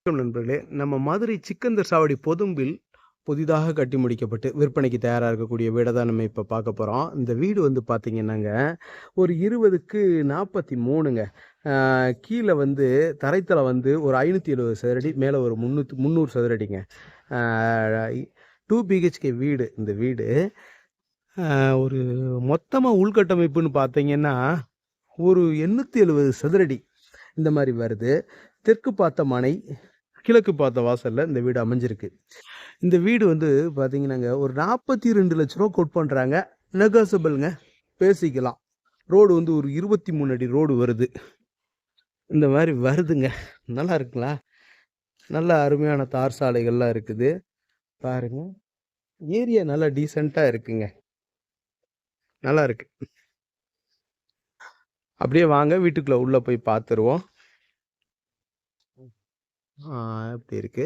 வணக்கம் நண்பர்களே. நம்ம மதுரை சிக்கந்தர் சாவடி பொதும்பில் புதிதாக கட்டி முடிக்கப்பட்டு விற்பனைக்கு தயாரா இருக்கக்கூடிய வீட தான் நம்ம இப்ப பார்க்க போறோம். இந்த வீடு வந்து பார்த்தீங்கன்னாங்க, ஒரு 20க்கு 43ங்க. கீழ வந்து தரைத்தளம் வந்து ஒரு 570 சதுரடி, மேல ஒரு 300 சதுரடிங்க. ஆ 2 பிஹெச்கே வீடு இந்த வீடு. ஒரு மொத்தமா உள்கட்டமைப்புன்னு பார்த்தீங்கன்னா, ஒரு 870 சதுரடி இந்த மாரி வருது. தெற்கு பார்த்த மனை, கிழக்கு பார்த்த வாசல்ல இந்த வீடு அமைஞ்சிருக்கு. இந்த வீடு வந்து பார்த்தீங்கன்னாங்க, ஒரு 42 லட்ச ரூவா கோட் பண்றாங்க. நெகோசியபிள்ங்க. பேசிக்கலாம். ரோடு வந்து ஒரு 23 அடி ரோடு வருது. இந்த மாரி வருதுங்க. நல்லா இருக்குங்களா? நல்ல அருமையான தார் சாலைகள்லாம் இருக்குது. பாருங்க. ஏரியா நல்லா டீசென்ட்டா இருக்குங்க. நல்லா இருக்கு. அப்படியே வாங்க வீட்டுக்குள்ள உள்ள போய் பார்த்துருவோம். எப்படி இருக்கு?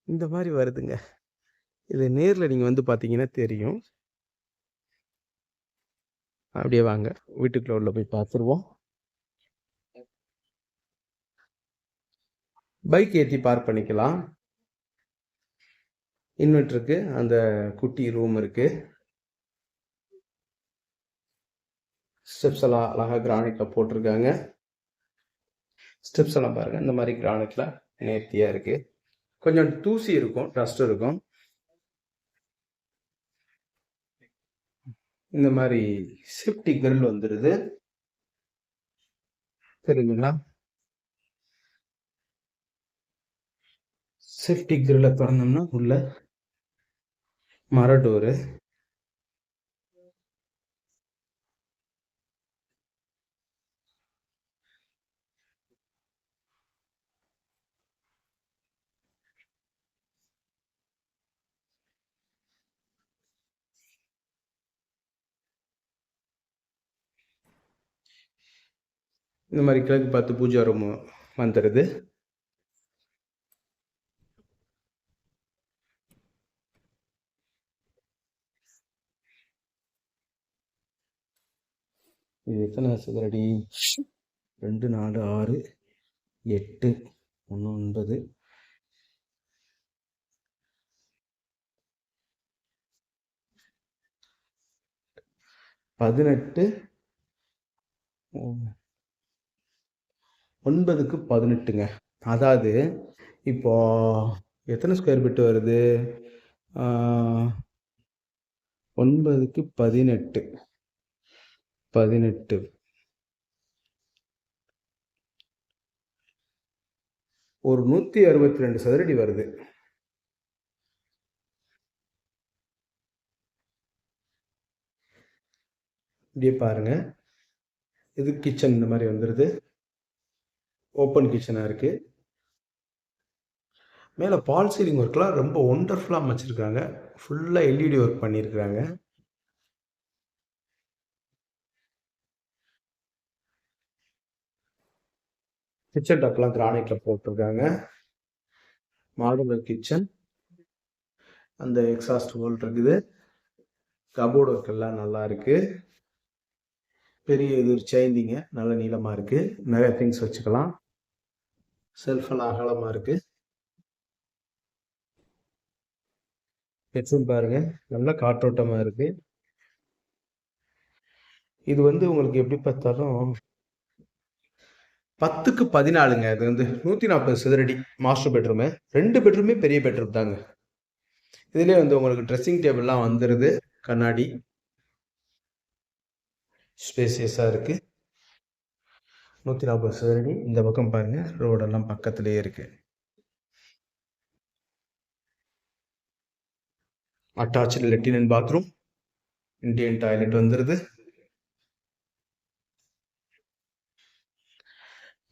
இந்த மாரி வருதுங்க. இது நேர்ல நீங்க வந்து பார்த்தீங்கன்னா தெரியும். அப்படியே வாங்க வீட்டுக்குள்ள உள்ள போய் பார்த்துருவோம். பைக் ஏத்தி பார்க் பண்ணிக்கலாம். இன்வெர்ட்டருக்கு அந்த குட்டி ரூம் இருக்கு. ஸ்டெப்ஸ் எல்லாம் அழகா கிரானைட்ல போட்டிருக்காங்க. ஸ்டெப்ஸ் எல்லாம் பாருங்க, இந்த மாதிரி கிரானைட்ல நேர்த்தியா இருக்கு. கொஞ்சம் தூசி இருக்கும், டஸ்ட் இருக்கும். இந்த மாதிரி சேஃப்டி கிரில் வந்துருது. தெரியுங்களா? சேஃப்டி கிரில்ல திறந்தோம்னா உள்ள மர டோரு. இந்த மாதிரி கிழக்கு பார்த்து பூஜா ரூம் வந்துடுது. இது எத்தனை சதுரடி? 2, 4, 6, 8, 1, 9, 18, 9க்கு 18ங்க. அதாவது இப்போ எத்தனை ஸ்கொயர் ஃபீட் வருது? 9க்கு 18. 18 ஒரு 162 சதுரடி வருது. இப்படியே பாருங்க. இது கிச்சன் இந்த மாதிரி வந்துருது. ஓப்பன் கிச்சனா இருக்கு. மேலே பால் சீலிங் ஒர்க்லாம் ரொம்ப ஒண்டர்ஃபுல்லாக அமைச்சிருக்காங்க. ஃபுல்லாக எல்இடி ஒர்க் பண்ணியிருக்காங்க. கிச்சன் டாப்லாம் கிரானைட்ல போட்டிருக்காங்க. Modular kitchen. அந்த எக்ஸாஸ்ட் ஹோல் இருக்குது. கபோர்டு ஒர்க் எல்லாம் நல்லா இருக்கு. பெரிய இது ஒரு சேந்திங்க, நல்ல நீளமா இருக்கு. நிறைய திங்ஸ் வச்சுக்கலாம். செல்ஃப் எல்லாம் அகலமா இருக்கு. பெட்ரூம் பாருங்க, நல்ல காற்றோட்டமா இருக்கு. இது வந்து உங்களுக்கு எப்படி பார்த்தாலும் 10க்கு 14ங்க. இது வந்து 140 சதுரடி மாஸ்டர் பெட்ரூமு. 2 பெட்ரூமே பெரிய பெட்ரூம் தாங்க. இதுலயே வந்து உங்களுக்கு ட்ரெஸ்ஸிங் டேபிள்லாம் வந்துருது. கண்ணாடி ஸ்பேசியஸா இருக்கு. 140 சதுரடி. இந்த பக்கம் பாருங்க, ரோடெல்லாம் பக்கத்திலேயே இருக்கு. அட்டாச்சு லெட்டின் அண்ட் பாத்ரூம். இந்தியன் டாய்லெட் வந்துருது.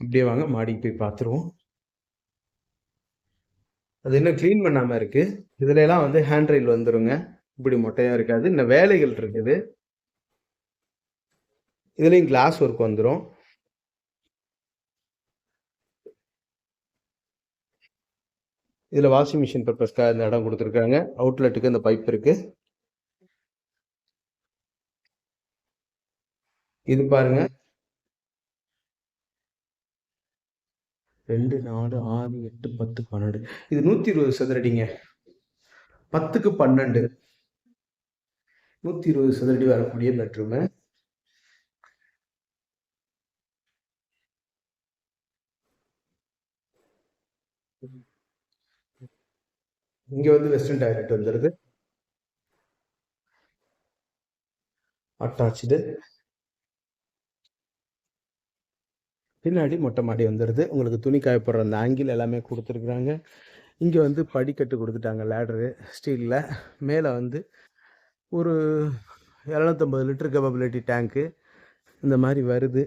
அப்படியே வாங்க மாடிக்கு போய் பார்த்துருவோம். அது என்ன கிளீன் பண்ணாம இருக்கு. இதுல எல்லாம் வந்து ஹேண்ட் ரெயில் வந்துருங்க. இப்படி மொட்டையா இருக்காது. இந்த வேலைகள் இருக்குது. இதுலயும் கிளாஸ் ஒர்க் வந்துடும். இதுல வாஷிங் மிஷின் பர்பஸ்க்காக இந்த இடம் கொடுத்துருக்காங்க. அவுட்லெட்டுக்கு இந்த பைப் இருக்கு. இது பாருங்க, 2, 4, 6, 8, 10, 12. இது 120 சதுரடிங்க. 10க்கு 12. 120 சதுரடி வரக்கூடிய பெட்ரூமு. இங்க வந்து வெஸ்டர்ன் டாய்லெட் வந்துருது. அட்டாச்சு. பின்னாடி மொட்டை மாடி வந்துடுது. உங்களுக்கு துணி காய போடுற அந்த ஆங்கிள் எல்லாமே கொடுத்துருக்குறாங்க. இங்கே வந்து படிக்கட்டு கொடுத்துட்டாங்க, லேடரு ஸ்டீலில். மேலே வந்து ஒரு 750 லிட்டர் கேப்பபிலிட்டி டேங்க்கு இந்த மாதிரி வருது.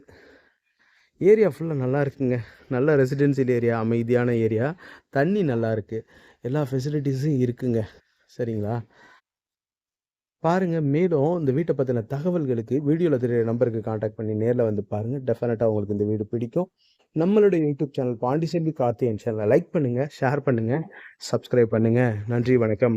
ஏரியா ஃபுல்லாக நல்லா இருக்குங்க. நல்ல ரெசிடென்சியல் ஏரியா, அமைதியான ஏரியா, தண்ணி நல்லா இருக்குது, எல்லா ஃபெசிலிட்டிஸும் இருக்குங்க. சரிங்களா? பாருங்கள். மேலும் இந்த வீட்டை பற்றின தகவல்களுக்கு வீடியோவில் தெரிய நம்பருக்கு காண்டாக்ட் பண்ணி நேரில் வந்து பாருங்கள். டெஃபினட்டாக உங்களுக்கு இந்த வீடு பிடிக்கும். நம்மளுடைய யூடியூப் சேனல் பாண்டிச்சேரி கார்த்தியன் சேனலை லைக் பண்ணுங்கள், ஷேர் பண்ணுங்கள், சப்ஸ்கிரைப் பண்ணுங்கள். நன்றி, வணக்கம்.